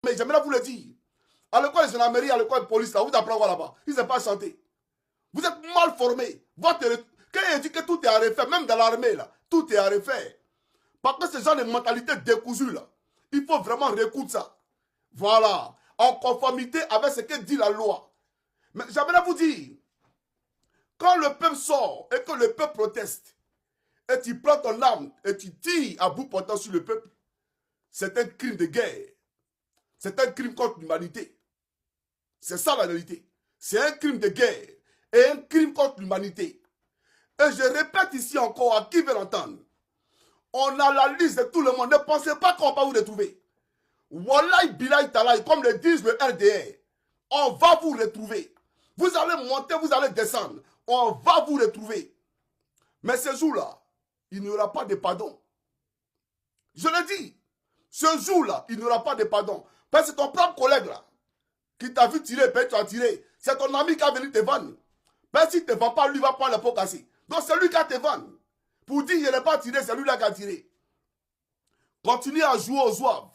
Mais j'aimerais vous le dire. À l'école de gendarmerie, à l'école de police, là, vous apprenez quoi là-bas? Ils ne savent pas chanter. Vous êtes mal formés. Quand il dit que tout est à refaire, même dans l'armée, là, tout est à refaire. Parce que ce genre de mentalité décousue, là, il faut vraiment réécouter ça. Voilà. En conformité avec ce que dit la loi. Mais j'aimerais vous dire, quand le peuple sort et que le peuple proteste, et tu prends ton arme et tu tires à bout portant sur le peuple, c'est un crime de guerre. C'est un crime contre l'humanité. C'est ça la réalité. C'est un crime de guerre et un crime contre l'humanité. Et je répète ici encore à qui veut l'entendre. On a la liste de tout le monde. Ne pensez pas qu'on va vous retrouver. Wallahi billahi talahi, comme le disent le RDR, on va vous retrouver. Vous allez monter, vous allez descendre. On va vous retrouver. Mais ce jour-là, il n'y aura pas de pardon. Je le dis. Ce jour-là, il n'y aura pas de pardon. Parce que ton propre collègue là, qui t'a vu tirer, ben tu as tiré, c'est ton ami qui a venu te vendre. Ben si tu ne te vends pas, lui va prendre la peau cassée. Donc c'est lui qui a te vendre. Pour dire qu'il n'est pas tiré, c'est lui là qui a tiré. Continuez à jouer aux zouaves.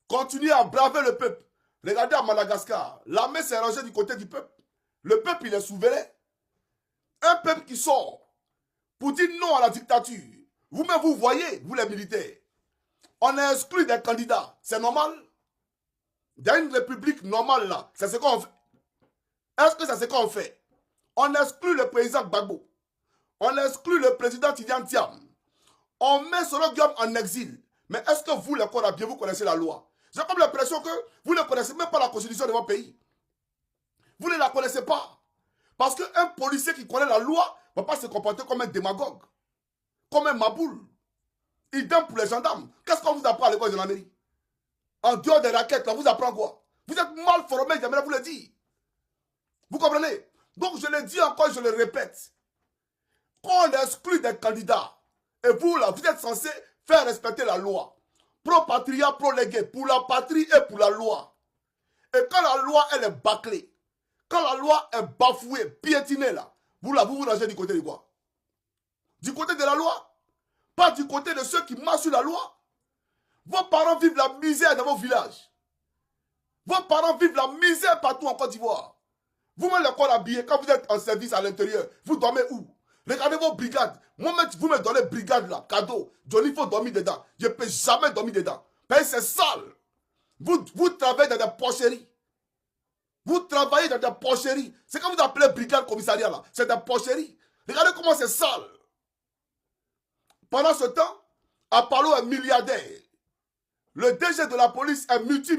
Continuez à braver le peuple. Regardez à Madagascar, l'armée s'est rangée du côté du peuple. Le peuple, il est souverain. Un peuple qui sort pour dire non à la dictature. Vous-même, vous voyez, vous les militaires. On a exclu des candidats. C'est normal? Dans une république normale là, c'est ce qu'on fait. Est-ce que c'est ce qu'on fait? On exclut le président Gbagbo. On exclut le président Tidiane Thiam. On met Solo Diop en exil. Mais est-ce que vous, les Korabiens, vous connaissez la loi? J'ai comme l'impression que vous ne connaissez même pas la constitution de votre pays. Vous ne la connaissez pas. Parce qu'un policier qui connaît la loi ne va pas se comporter comme un démagogue. Comme un maboule. Idem pour les gendarmes. Qu'est-ce qu'on vous apprend à l'école de la mairie? En dehors des raquettes, là, vous apprenez quoi? Vous êtes mal formés, j'aimerais vous le dire. Vous comprenez? Donc je le dis encore, je le répète. Quand on exclut des candidats, et vous là, vous êtes censés faire respecter la loi. Pro-patria, pro-légué, pour la patrie et pour la loi. Et quand la loi, elle est bâclée, quand la loi est bafouée, piétinée là, vous vous rangez du côté de quoi? Du côté de la loi? Pas du côté de ceux qui marchent sur la loi. Vos parents vivent la misère dans vos villages. Vos parents vivent la misère partout en Côte d'Ivoire. Vous-même les corps habillés, quand vous êtes en service à l'intérieur, vous dormez où? Regardez vos brigades. Moi-même, vous me donnez brigade là, cadeau. Johnny, il faut dormir dedans. Je ne peux jamais dormir dedans. Parce que c'est sale. Vous travaillez dans des pocheries. Vous travaillez dans des pocheries. C'est quand vous appelez brigade commissariat là. C'est des pocheries. Regardez comment c'est sale. Pendant ce temps, Apollo est milliardaire. Le DG de la police est multi